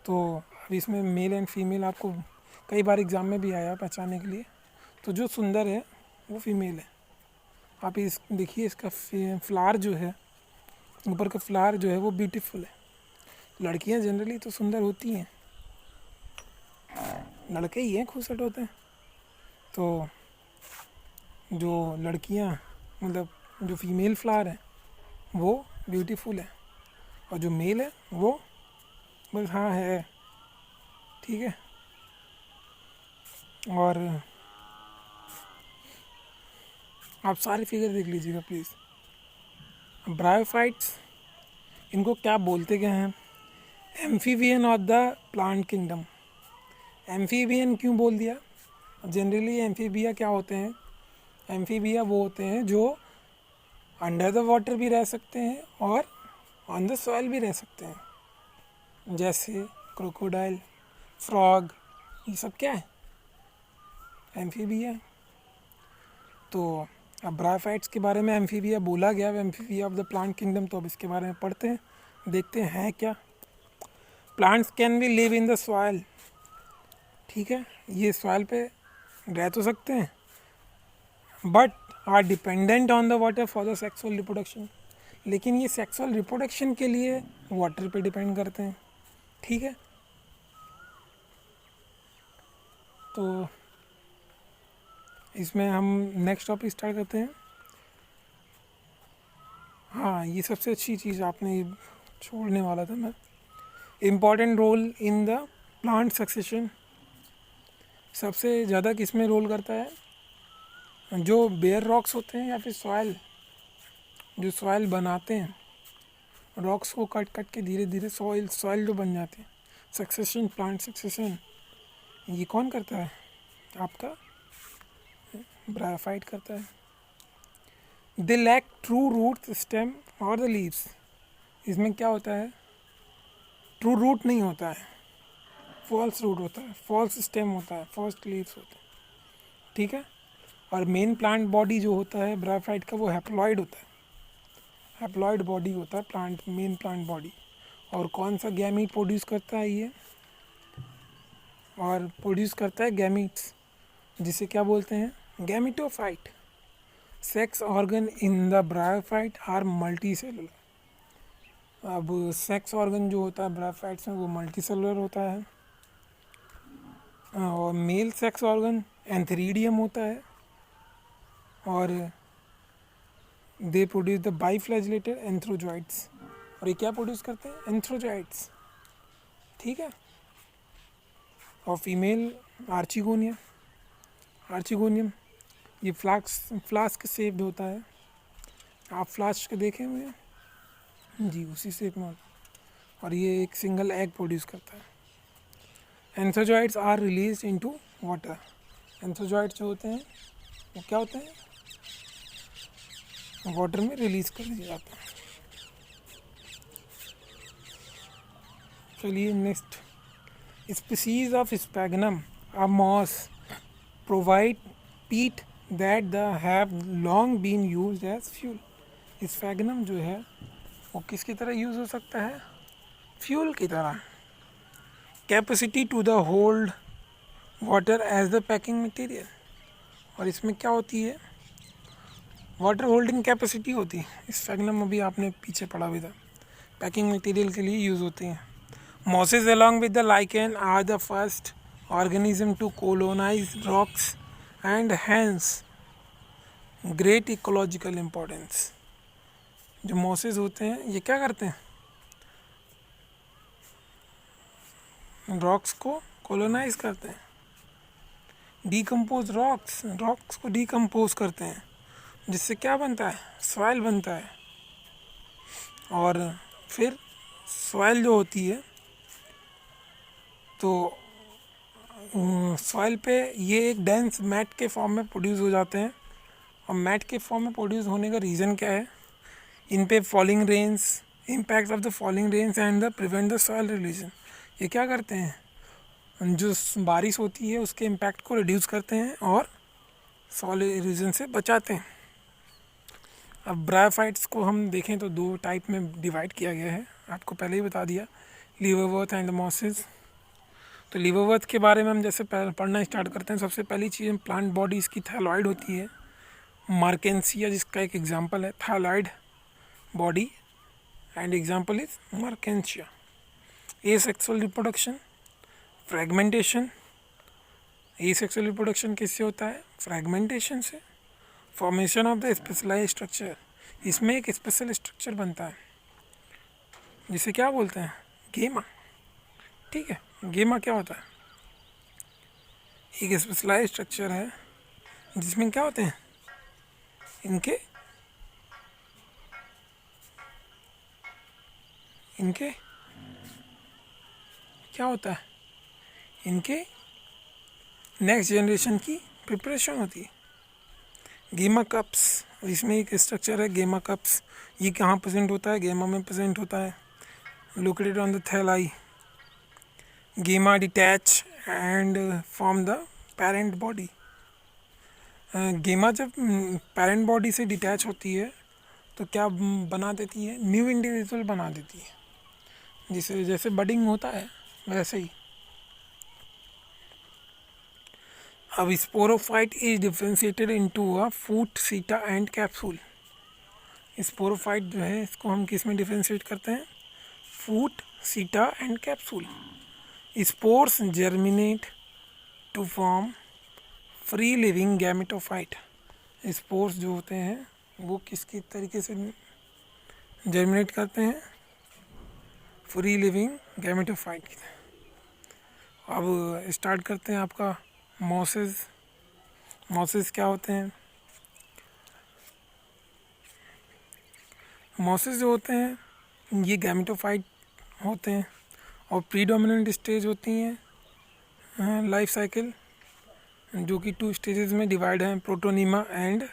तो अब इसमें मेल एंड फीमेल आपको कई बार एग्ज़ाम में भी आया पहचानने के लिए। तो जो सुंदर है वो फीमेल है। आप इस देखिए, इसका फ्लावर जो है, ऊपर का फ्लावर जो है वो ब्यूटीफुल है। लड़कियां जनरली तो सुंदर होती हैं, लड़के ही हैं खूबसूरत होते हैं। तो जो लड़कियां मतलब जो फीमेल फ्लावर है वो ब्यूटीफुल है, और जो मेल है वो बस हाँ है। ठीक है, और आप सारे फिगर देख लीजिएगा प्लीज़। ब्रायोफाइट्स, इनको क्या बोलते क्या हैं, amphibian of the plant kingdom. Amphibian क्यों बोल दिया, जनरली एम्फीबिया क्या होते हैं, एम्फीबिया वो होते हैं जो अंडर द वाटर भी रह सकते हैं और ऑन द सॉइल भी रह सकते हैं, जैसे क्रोकोडाइल, फ्रॉग, ये सब क्या है, एम्फीबिया। तो अब ब्रायोफाइट्स के बारे में एम्फीबिया बोला गया, amphibia of the plant kingdom, तो अब इसके बारे में पढ़ते हैं, देखते हैं क्या। Plants can be live in the soil. ठीक है, ये सॉइल पे रह तो सकते हैं, but are dependent on the water for the sexual reproduction. लेकिन ये सेक्सुअल रिप्रोडक्शन के लिए वाटर पे डिपेंड करते हैं। ठीक है, तो इसमें हम नेक्स्ट टॉपिक स्टार्ट करते हैं। हाँ, ये सबसे अच्छी चीज़ आपने छोड़ने वाला था मैं, important role in the plant succession. सबसे ज़्यादा किस में रोल करता है, जो बेयर रॉक्स होते हैं या फिर सॉइल, जो सॉइल बनाते हैं, रॉक्स को कट कट के धीरे धीरे सॉइल जो बन जाते हैं, सक्सेशन, प्लांट सक्सेशन, ये कौन करता है, आपका ब्रायोफाइट करता है। They lack true root stem और द लीव्स। इसमें क्या होता है, ट्रू रूट नहीं होता है, फॉल्स रूट होता है, फॉल्स स्टेम होता है, फॉल्स लीव्स होते हैं। ठीक है, और मेन प्लांट बॉडी जो होता है ब्रायोफाइट का वो हैप्लॉइड होता है, हैप्लॉइड बॉडी होता है प्लांट, मेन प्लांट बॉडी। और कौन सा गैमीट प्रोड्यूस करता है ये, और प्रोड्यूस करता है गैमीट्स, जिसे क्या बोलते हैं, gametophyte. Sex organ in the bryophyte are multicellular. अब सेक्स ऑर्गन जो होता है ब्रायोफाइट्स में वो मल्टी सेलुलर होता है। और मेल सेक्स ऑर्गन एंथेरिडियम होता है, और दे प्रोड्यूस द बाईफ्लैजिलेटेड एंथ्रोजॉइड्स, और ये क्या प्रोड्यूस करते हैं? एंथ्रोजॉइड्स, ठीक है। और फीमेल आर्चिगोनिया, आर्चिगोनियम ये फ्लास्क शेप्ड होता है, आप फ्लास्क देखे हुए हैं जी, उसी शेप में होता है, और ये एक सिंगल एग प्रोड्यूस करता है। Antherozoids are release into water, antherozoids जो होते हैं वो क्या होते हैं? वाटर में रिलीज कर दिए जाते हैं। चलिए next, species of sphagnum a moss provide peat that the have long been used as fuel. Sphagnum जो है वो किसकी तरह यूज़ हो सकता है? फ्यूल की तरह। Capacity to the hold water as the packing material, और इसमें क्या होती है? वाटर होल्डिंग कैपेसिटी होती है। स्पैगनम अभी आपने पीछे पढ़ा भी था, पैकिंग मटेरियल के लिए यूज़ होती हैं। Mosses along with the lichen are the first organism to colonize rocks and hence great ecological importance। जो मॉसेस होते हैं ये क्या करते हैं? रॉक्स को कॉलोनाइज करते हैं, डीकम्पोज रॉक्स को डीकम्पोज करते हैं, जिससे क्या बनता है? सॉइल बनता है। और फिर सॉइल जो होती है तो सॉइल पे ये एक डेंस मैट के फॉर्म में प्रोड्यूस हो जाते हैं। और मैट के फॉर्म में प्रोड्यूस होने का रीज़न क्या है? इन पे falling rains, impact of the falling rains and the prevent the soil erosion, ये क्या करते हैं? जो बारिश होती है उसके इम्पैक्ट को रिड्यूस करते हैं और सॉइल इरोजन से बचाते हैं। अब ब्रायोफाइट्स को हम देखें तो दो टाइप में डिवाइड किया गया है, आपको पहले ही बता दिया, लीवरवर्थ एंड मॉसेस। तो लीवरवर्थ के बारे में हम जैसे पढ़ना स्टार्ट करते हैं, सबसे पहली चीज़ प्लांट बॉडी इसकी थैलॉइड होती है। मार्केंसिया जिसका एक एग्जांपल है, thalloid body, and example is Marchantia. Asexual reproduction, fragmentation. Asexual reproduction किससे होता है? फ्रेगमेंटेशन से। Formation of the specialised structure, इसमें एक स्पेशल स्ट्रक्चर बनता है जिसे क्या बोलते हैं? गेमा, ठीक है। गेमा क्या होता है? एक स्पेशलाइज्ड स्ट्रक्चर है जिसमें क्या होते हैं? इनके क्या होता है? इनके नेक्स्ट जनरेशन की प्रिपरेशन होती है। गेमा कप्स, इसमें एक स्ट्रक्चर है गेमा कप्स, ये कहाँ प्रेजेंट होता है? गेमा में प्रेजेंट होता है, located on the thalli. Gemma detach and form the parent body. Gemma जब पेरेंट बॉडी से डिटैच होती है तो क्या बना देती है? न्यू इंडिविजुअल बना देती है, जिसे जैसे बडिंग होता है वैसे ही। अब sporophyte is differentiated into a foot, seta and capsule. Sporophyte जो है इसको हम किस में डिफ्रेंशिएट करते हैं? Foot, seta and capsule. Spores germinate to form free living gametophyte. Spores जो होते हैं वो किसकी तरीके से जर्मिनेट करते हैं? फ्री लिविंग गैमेटोफाइट की। अब स्टार्ट करते हैं आपका मॉसेस। मॉसेस क्या होते हैं? मॉसेस जो होते हैं ये गैमेटोफाइट होते हैं, और प्रीडोमिनेंट स्टेज होती हैं लाइफ साइकिल, जो कि 2 स्टेजेस में डिवाइड हैं, प्रोटोनीमा एंड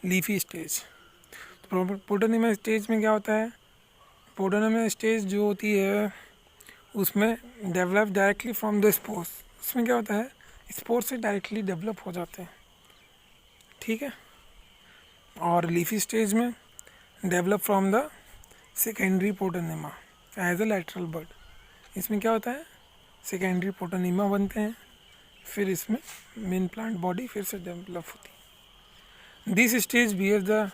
लीफी स्टेज। तो प्रोटोनीमा स्टेज में क्या होता है? प्रोटोनीमा स्टेज जो होती है उसमें develop directly from the spores, उसमें क्या होता है? स्पोर्स से डायरेक्टली डेवलप हो जाते हैं, ठीक है। और लीफी स्टेज में develop from the secondary protonema as a lateral bud. इसमें क्या होता है? सेकेंडरी प्रोटोनीमा बनते हैं, फिर इसमें मेन प्लांट बॉडी फिर से डेवलप होती है। This stage bear the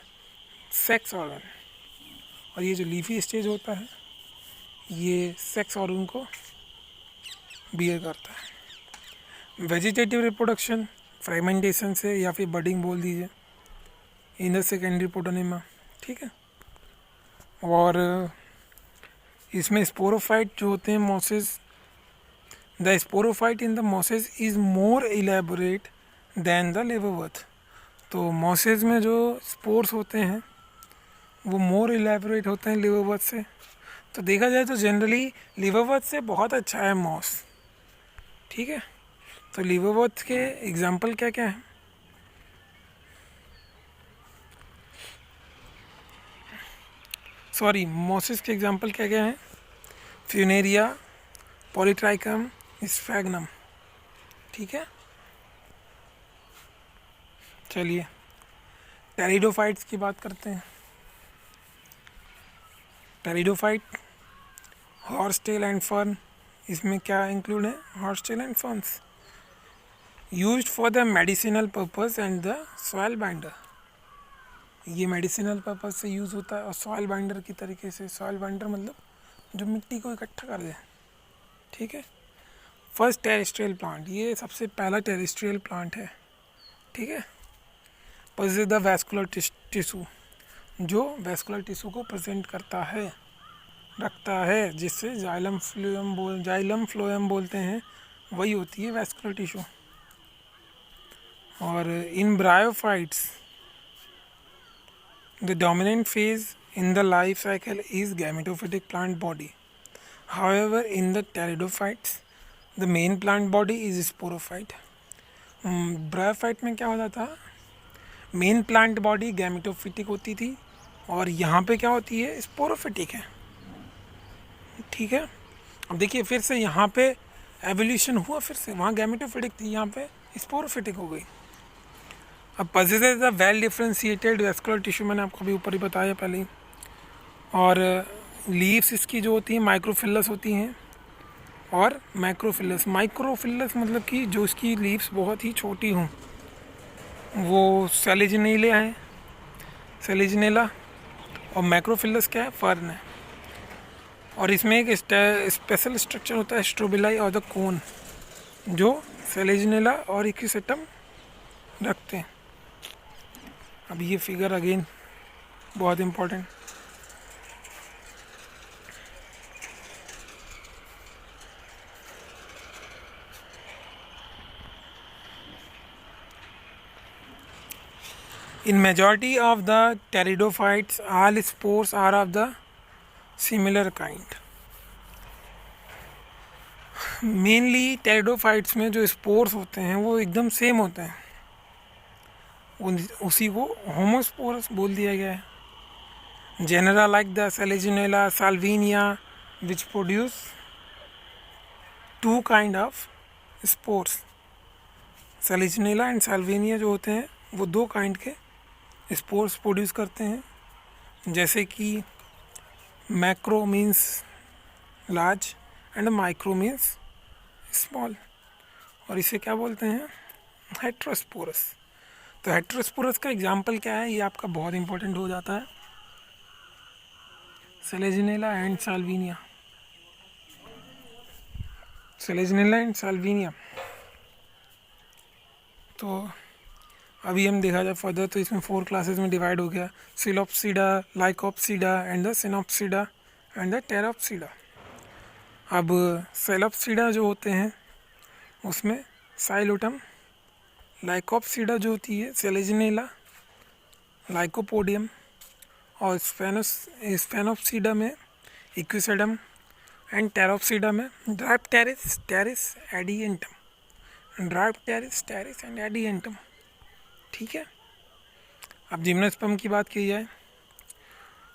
sex organ, और ये जो लीफी स्टेज होता है ये सेक्स ऑर्गन को बियर करता है। वेजिटेटिव रिप्रोडक्शन फ्रेगमेंटेशन से या फिर बडिंग बोल दीजिए, इन द सेकेंडरी प्रोटोनेमा, ठीक है। और इसमें स्पोरोफाइट जो होते हैं mosses, the sporophyte in the mosses is more elaborate than the liverwort. तो मॉसेस में जो स्पोर्स होते हैं वो मोर इलेबोरेट होते हैं लिवरवर्थ से। तो देखा जाए तो जनरली लिवरवर्थ से बहुत अच्छा है मॉस, ठीक है। तो लिवरवर्थ के एग्जाम्पल क्या क्या है? सॉरी, मॉसेस के एग्जाम्पल क्या क्या हैं? फ्यूनेरिया, पॉलीट्राइकम, स्फैग्नम, ठीक है। चलिए टेरिडोफाइट्स की बात करते हैं। Pteridophyte, horsetail and fern, इसमें क्या इंक्लूड है? Horsetail and ferns used for the medicinal purpose and the soil binder. ये मेडिसिनल पर्पस से यूज़ होता है और सॉइल बाइंडर की तरीके से। सॉइल बाइंडर मतलब जो मिट्टी को इकट्ठा कर दे, ठीक है। फर्स्ट टेरेस्ट्रियल प्लांट, ये सबसे पहला टेरेस्ट्रियल प्लांट है, ठीक है। पोजेस द वैस्कुलर टिश्यू, जो वैस्कुलर टिश्यू को प्रेजेंट करता है, रखता है, जिससे जाइलम फ्लोएम बोलते हैं, वही होती है वैस्कुलर टिश्यू। और in bryophytes the dominant phase in the life cycle is gametophytic plant body. However, in the pteridophytes, the main plant body is sporophyte. Bryophyte में क्या होता था? मेन प्लांट बॉडी गैमेटोफिटिक होती थी और यहाँ पे क्या होती है? स्पोरोफिटिक है, ठीक है। अब देखिए फिर से यहाँ पे एवोल्यूशन हुआ, फिर से वहाँ गैमेटोफिटिक थी, यहाँ पे स्पोरोफिटिक हो गई। अब possesses the well differentiated vascular tissue, मैंने आपको अभी ऊपर ही बताया पहले ही। और लीव्स इसकी जो होती हैं माइक्रोफिलस होती हैं और मैक्रोफिलस। माइक्रोफिलस मतलब कि जो इसकी लीव्स बहुत ही छोटी हों, वो सेलेजिनेला है, सेलेजिनेला। और मैक्रोफिलस क्या है? फर्न है। और इसमें एक स्पेशल स्ट्रक्चर होता है स्ट्रोबिलाई और द कोन, जो सेलेजिनेला और इक्विसेटम रखते हैं। अब ये फिगर अगेन बहुत important. In majority of the pteridophytes, all spores are of the similar kind. Mainly pteridophytes में जो स्पोर्स होते हैं वो एकदम सेम होते हैं, उसी को होमोस्पोरस बोल दिया गया है। Genera like the Selaginella, Salvinia, which produce two kind of spores. Selaginella and Salvinia जो होते हैं वो दो काइंड के स्पोर्स प्रोड्यूस करते हैं, जैसे कि macro means large and micro means small. और इसे क्या बोलते हैं? हेट्रोस्पोरस। तो हेट्रोस्पोरस का एग्जाम्पल क्या है? ये आपका बहुत इंपॉर्टेंट हो जाता है, Selaginella and Salvinia. Selaginella and Salvinia. तो अभी हम देखा जाए फर्दर तो इसमें 4 क्लासेस में डिवाइड हो गया, psilopsida, lycopsida and the sphenopsida and the pteropsida. अब सेलोप्सिडा जो होते हैं उसमें साइलोटम, लाइकोप्सिडा जो होती है सेलेजिनेला, लाइकोपोडियम, और स्फेनोप्सिडा में इक्विसेडम एंड टेरोप्सिडा में ड्राइप्टेरिस, टेरिस, एडिएंटम। ड्राइप्टेरिस, टेरिस एंड एडिएंटम, ठीक है। अब जिम्नोस्पर्म की बात की जाए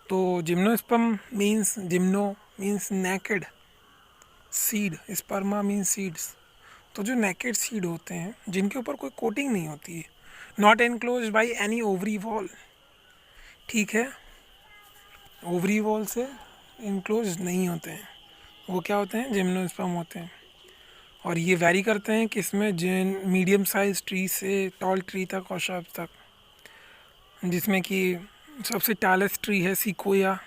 तो gymnosperm means, gymno means naked, seed, स्पर्मा means seeds. तो जो नेकेड सीड होते हैं जिनके ऊपर कोई कोटिंग नहीं होती है, not enclose by any ovary wall, ठीक है। ओवरी वॉल से इनक्लोज नहीं होते हैं, वो क्या होते हैं? जिम्नोस्पर्म होते हैं। और ये वेरी करते हैं किसमें? जिन मीडियम साइज ट्री से टॉल ट्री तक और शर्ब तक, जिसमें कि सबसे टालेस्ट ट्री है सिकोया,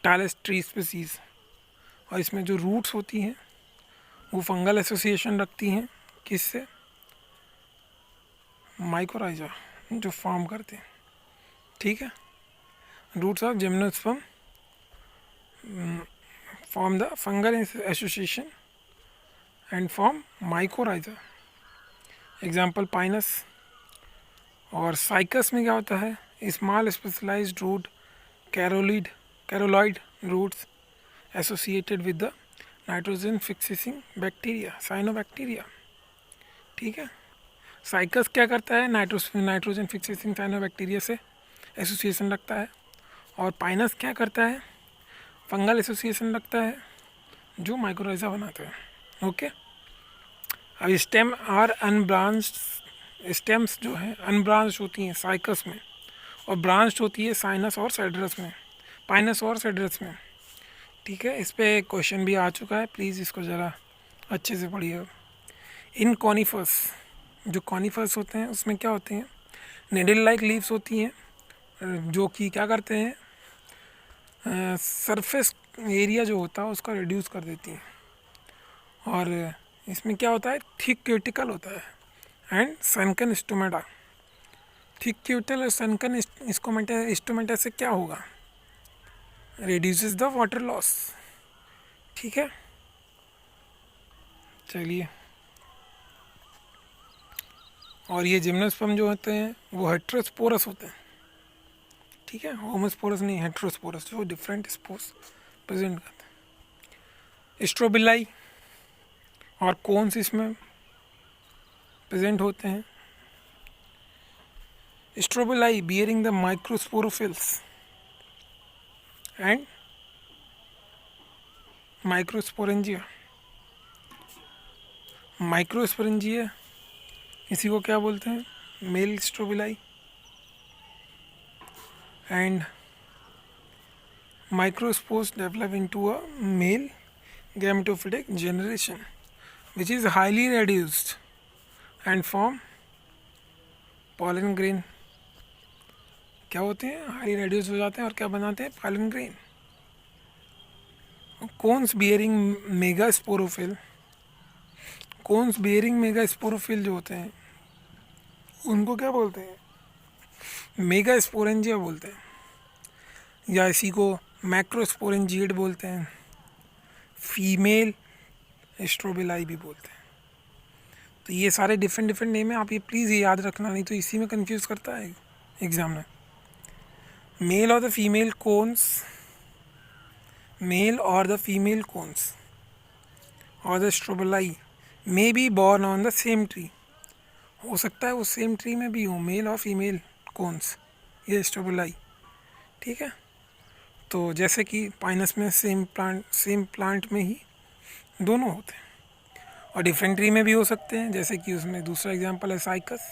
टालेस्ट ट्री स्पीसीज। और इसमें जो रूट्स होती हैं वो फंगल एसोसिएशन रखती हैं किससे? माइकोराइजा जो फॉर्म करते हैं, ठीक है। Roots of gymnosperm form the fungal association and form mycorrhiza. Example Pinus. और साइकस में क्या होता है? Small specialised root coralloid roots associated with the nitrogen fixing bacteria, cyanobacteria, ठीक है। साइकस क्या करता है? नाइट्रोजन फिक्सिंग साइनोबैक्टीरिया से एसोसिएशन रखता है। और पाइनस क्या करता है? फंगल एसोसिएशन रखता है जो माइकोराइजा बनाता है। ओके। अब स्टेम और अनब्रांच्ड, स्टेम्स जो हैं अनब्रांच्ड होती हैं साइकस में, और ब्रांच्ड होती है साइनस और साइड्रस में, पाइनस और साइड्रस में, ठीक है। इस पे क्वेश्चन भी आ चुका है, प्लीज़ इसको ज़रा अच्छे से पढ़िए। इन कॉनिफर्स, जो कॉनिफर्स होते हैं उसमें क्या होते हैं? नेडल लाइक लीव्स होती हैं जो कि क्या करते हैं? सरफेस एरिया जो होता है उसका रिड्यूस कर देती हैं। और इसमें क्या होता है? थिक क्यूटिकल होता है एंड सनकन स्टोमेटा। थिक क्यूटिकल और सनकन स्टोमेटा से क्या होगा? रिड्यूसेस द वाटर लॉस, ठीक है। चलिए, और ये जिम्नोस्पर्म जो होते हैं वो हेट्रोस्पोरस होते हैं, ठीक है। होमोस्पोरस नहीं, हेट्रोस्पोरस, जो डिफरेंट स्पोर्स प्रेजेंट करते हैं। स्ट्रोबिलाई और कोन्स इसमें प्रेजेंट होते हैं। Strobili bearing the microsporophylls and microsporangia. Microsporangia इसी को क्या बोलते हैं? Male strobili. And microspores develop into a male gametophytic generation which is highly reduced and form pollen grain। क्या होते हैं? हाईली रेड्यूस हो जाते हैं और क्या बनाते हैं? pollen grain। Cones bearing megasporophyll, cones bearing megasporophyll जो होते हैं उनको क्या बोलते हैं? मेगा स्पोरेंजिया बोलते हैं, या इसी को मैक्रोस्पोरेंजिएट बोलते हैं, फीमेल स्ट्रोबिलाई भी बोलते हैं। तो ये सारे डिफरेंट नेम है, आप ये प्लीज़ ये याद रखना, नहीं तो इसी में कंफ्यूज करता है एग्जाम में। मेल और द फीमेल कोन्स, मेल और द फीमेल कोन्स और the strobili may be born on the same tree. हो सकता है वो सेम ट्री में भी हो, मेल और फीमेल कोन्स, ये स्ट्रोबिलाई, ठीक है। तो जैसे कि पाइनस में सेम प्लांट में ही दोनों होते हैं, और डिफरेंट ट्री में भी हो सकते हैं, जैसे कि उसमें दूसरा एग्जांपल है साइकस।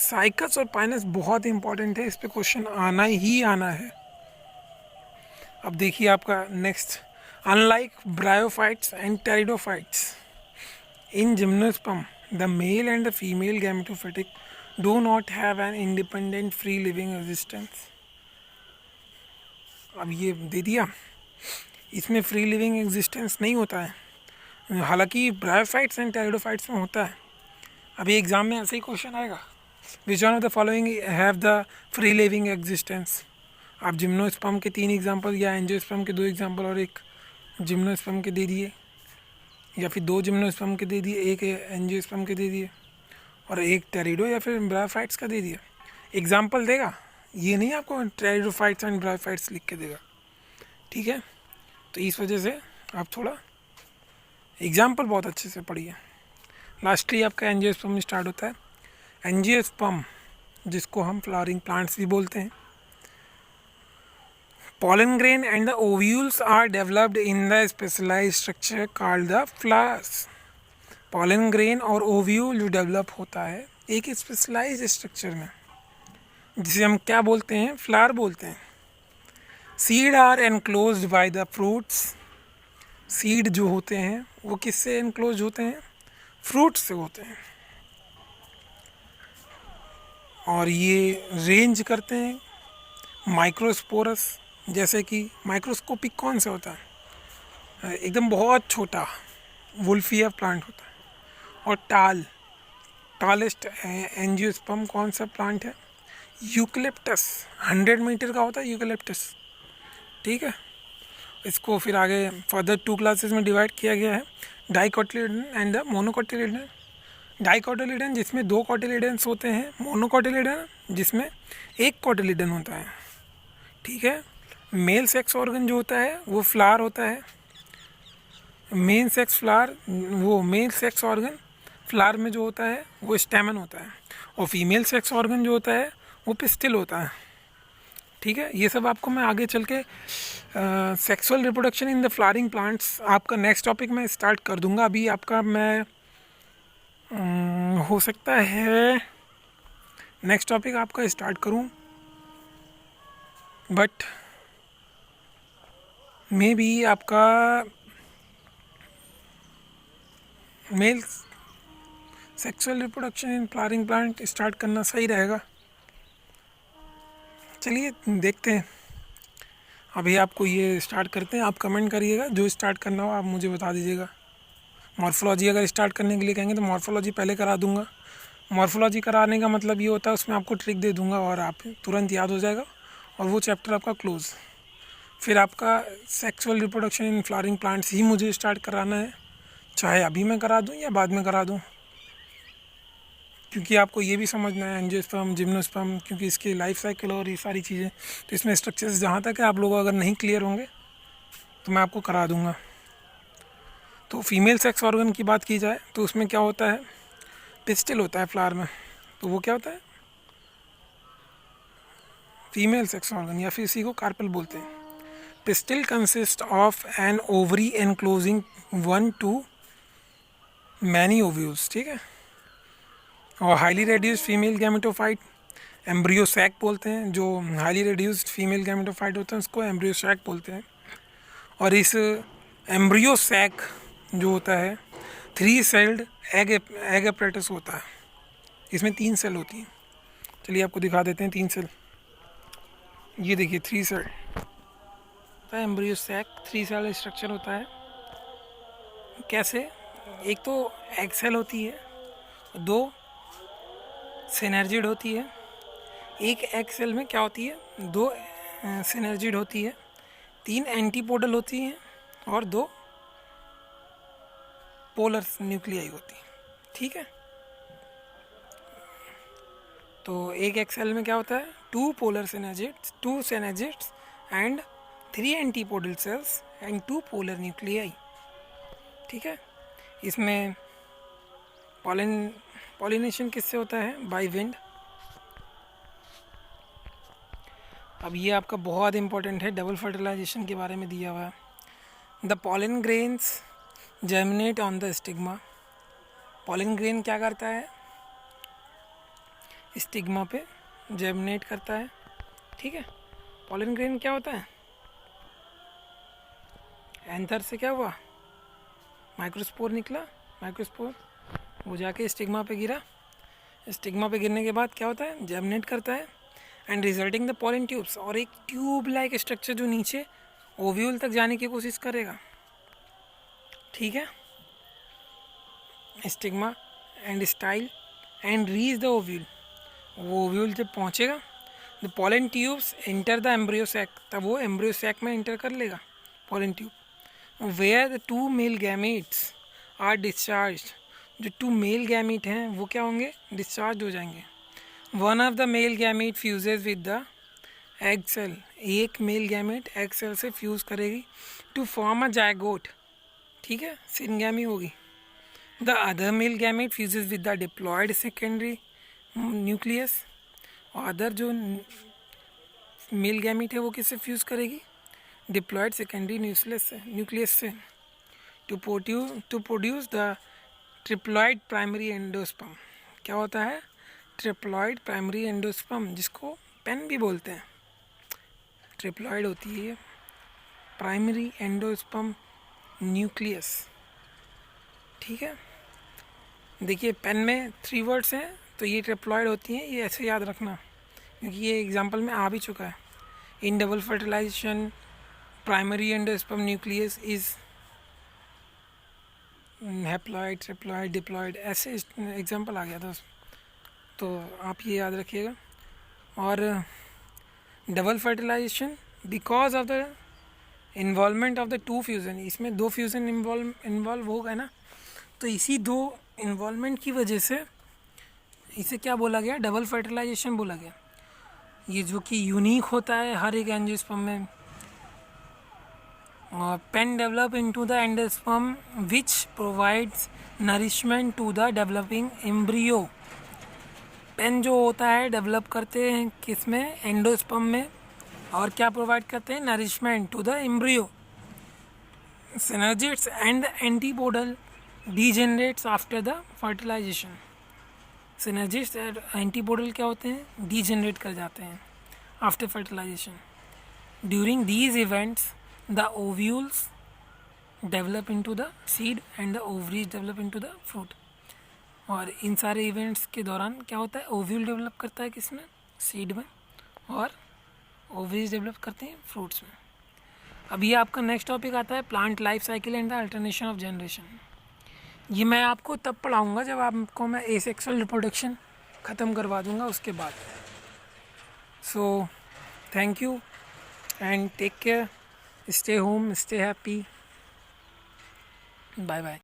साइकस और पाइनस बहुत इंपॉर्टेंट है, इस पे क्वेश्चन आना ही आना है। अब देखिए आपका next, unlike bryophytes and pteridophytes in gymnosperm the male and the female gametophytic do not have an independent free living existence. अब ये दे दिया, इसमें फ्री लिविंग एग्जिस्टेंस नहीं होता है, हालांकि ब्रायोफाइट्स एंड टेरिडोफाइट्स में होता है। अभी एग्जाम में ऐसे ही क्वेश्चन आएगा, which one of the following have the free living existence. आप जिम्नोस्पर्म के 3 एग्जांपल या एंजियोस्पर्म के 2 एग्जांपल और एक जिम्नोस्पर्म के दे दिए, या फिर 2 जिम्नोस्पर्म के दे दिए, एक एंजियोस्पर्म के दे दिए, और एक टेरिडो या फिर ब्रायोफाइट्स का दे दिया। एग्जाम्पल देगा, ये नहीं आपको टेरिडोफाइट्स एंड ब्रायोफाइट्स लिख के देगा, ठीक है। तो इस वजह से आप थोड़ा एग्जाम्पल बहुत अच्छे से पढ़िए। लास्टली आपका एंजियोस्पर्म स्टार्ट होता है। एंजियोस्पर्म जिसको हम फ्लावरिंग प्लांट्स भी बोलते हैं। pollen grain and the ovules are developed in the specialized structure called the flowers। pollen grain और ओव्यूल जो डेवलप होता है एक स्पेशलाइज्ड स्ट्रक्चर में, जिसे हम क्या बोलते हैं? फ्लावर बोलते हैं। Seed are enclosed by the fruits. Seed जो होते हैं वो किससे एनक्लोज होते हैं? फ्रूट से होते हैं। और ये रेंज करते हैं माइक्रोस्पोरस, जैसे कि माइक्रोस्कोपिक कौन सा होता है? एकदम बहुत छोटा वुल्फिया प्लांट होता है, और टालेस्ट एंजियोस्पर्म कौन सा प्लांट है? यूकलिप्टस। 100 मीटर का होता है यूकलिप्टस, ठीक है। इसको फिर आगे फर्दर 2 क्लासेस में डिवाइड किया गया है, dicotyledon and the monocotyledon. Dicotyledon जिसमें 2 कोटिलिडन्स होते हैं, मोनोकोटिलिडन जिसमें 1 कोटिलिडन होता है, ठीक है। मेल सेक्स ऑर्गन जो होता है वो फ्लावर होता है, मेल सेक्स ऑर्गन फ्लावर में जो होता है वो स्टेमन होता है, और फीमेल सेक्स ऑर्गन जो होता है वो पिस्टिल होता है, ठीक है। ये सब आपको मैं आगे चल के sexual reproduction in the flowering plants आपका नेक्स्ट टॉपिक में स्टार्ट कर दूंगा। अभी आपका मैं हो सकता है नेक्स्ट टॉपिक आपका स्टार्ट करूं, बट मे बी आपका male sexual reproduction in flowering plant start करना सही रहेगा। चलिए देखते हैं। अभी आपको ये स्टार्ट करते हैं, आप कमेंट करिएगा, जो स्टार्ट करना हो आप मुझे बता दीजिएगा। मॉर्फोलॉजी अगर स्टार्ट करने के लिए कहेंगे तो मॉर्फोलॉजी पहले करा दूंगा। मॉर्फोलॉजी कराने का मतलब ये होता है उसमें आपको ट्रिक दे दूंगा और आप तुरंत याद हो जाएगा और वो चैप्टर आपका क्लोज। फिर आपका sexual reproduction in flowering plants ही मुझे स्टार्ट कराना है, चाहे अभी मैं करा दूँ या बाद में करा दूँ, क्योंकि आपको ये भी समझना है एंजियोस्पर्म, जिम्नोस्पर्म, क्योंकि इसकी लाइफ साइकिल और ये सारी चीज़ें, तो इसमें स्ट्रक्चर्स जहाँ तक है आप लोग अगर नहीं क्लियर होंगे तो मैं आपको करा दूँगा। तो फीमेल सेक्स ऑर्गन की बात की जाए तो उसमें क्या होता है, पिस्टिल होता है फ्लावर में, तो वो क्या होता है फीमेल सेक्स ऑर्गन, या फिर इसी को कार्पल बोलते हैं। Pistil consist of an ovary enclosing 1 to many ovules, ठीक है। और highly reduced female gametophyte embryo sac बोलते हैं, जो हाईली रेड्यूस्ड फीमेल गैमेटोफाइट होते हैं उसको एम्ब्रियो सैक बोलते हैं। और इस एम्ब्रियो सैक जो होता है 3 सेल्ड एग एपरेटस होता है, इसमें 3 सेल होती हैं। चलिए आपको दिखा देते हैं 3 सेल। ये देखिए 3 सेल होता है एम्ब्रियो सैक, 3 सेल स्ट्रक्चर होता है। कैसे? एक तो एग सेल होती है, 2 सिनर्जिड होती है, एक एग सेल में क्या होती है 2 सिनर्जिड होती है, 3 एंटीपोडल होती हैं और 2 पोलर न्यूक्लियाई होती है, ठीक है। तो एक एग सेल में क्या होता है 2 polar synergids, 2 synergids and 3 antipodal cells and 2 polar nuclei, ठीक है। इसमें पॉलिनेशन किससे होता है? By wind. अब ये आपका बहुत इंपॉर्टेंट है, डबल फर्टिलाइजेशन के बारे में दिया हुआ है। The pollen grains germinate on the stigma. Pollen grain क्या करता है? स्टिग्मा पे जर्मिनेट करता है, ठीक है। पॉलन ग्रेन क्या होता है? एंथर से क्या हुआ, माइक्रोस्पोर निकला, माइक्रोस्पोर वो जाके स्टिग्मा पे गिरा, स्टिग्मा पे गिरने के बाद क्या होता है? जर्मिनेट करता है and resulting the pollen tubes, और एक ट्यूब लाइक स्ट्रक्चर जो नीचे ओव्यूल तक जाने की कोशिश करेगा, ठीक है। Stigma and style and reach the ovule, वो ओव्यूल जब पहुंचेगा the pollen tubes enter the embryo sac, तब वो एम्ब्रियो सैक में एंटर कर लेगा pollen tube, where the 2 male gametes are discharged. जो 2 मेल गैमेट हैं वो क्या होंगे? डिस्चार्ज हो जाएंगे। One of the male gamete fuses with the egg cell, एक मेल गैमेट एग सेल से फ्यूज करेगी टू फॉर्म अ जायगोट, ठीक है, सिनगैमी होगी। The other male gamete fuses with the diploid secondary nucleus, और अदर जो मेल गैमेट है वो किससे फ्यूज करेगी? डिप्लॉयड सेकेंडरी न्यूक्लियस से to produce the triploid primary endosperm. क्या होता है? ट्रिप्लॉयड प्राइमरी एंडोस्पर्म, जिसको पेन भी बोलते हैं। ट्रिप्लॉयड होती है प्राइमरी एंडोस्पर्म न्यूक्लियस, ठीक है। देखिए पेन में 3 वर्ड्स हैं तो ये ट्रिप्लॉयड होती हैं, ये ऐसे याद रखना क्योंकि ये एग्जाम्पल में आ भी चुका है। In double fertilization primary endosperm nucleus is haploid, triploid, diploid, ऐसे एग्जाम्पल आ गया था उसमें, तो आप ये याद रखिएगा। और double fertilization because of the involvement of the two fusion, इसमें दो फ्यूज़न इन्वॉल्व हो गए ना, तो इसी दो इन्वॉल्वमेंट की वजह से इसे क्या बोला गया, डबल फर्टिलाइजेशन बोला गया। ये जो कि यूनिक होता है हर एक एंजियोस्पर्म में। PEN develop into the endosperm which provides nourishment to the developing embryo. PEN जो होता है डेवलप करते हैं किस में, एंडोस्पर्म में, और क्या प्रोवाइड करते हैं, nourishment to the embryo. Synergids and antipodal degenerates after the fertilization. Synergist और एंटीपोडल क्या होते हैं, डीजेनरेट कर जाते हैं after fertilization. During these events the ovules develop into the seed and the ovaries develop into the fruit. और इन सारे इवेंट्स के दौरान क्या होता है, ओव्यूल डेवलप करता है किसमें, सीड में, और ओवरीज डेवलप करते हैं फ्रूट्स में। अभी आपका नेक्स्ट टॉपिक आता है plant life cycle and the alternation of generation. ये मैं आपको तब पढ़ाऊँगा जब आपको मैं एसेक्सुअल रिप्रोडक्शन ख़त्म करवा दूँगा उसके बाद। So thank you and take care, stay home, stay happy, bye bye.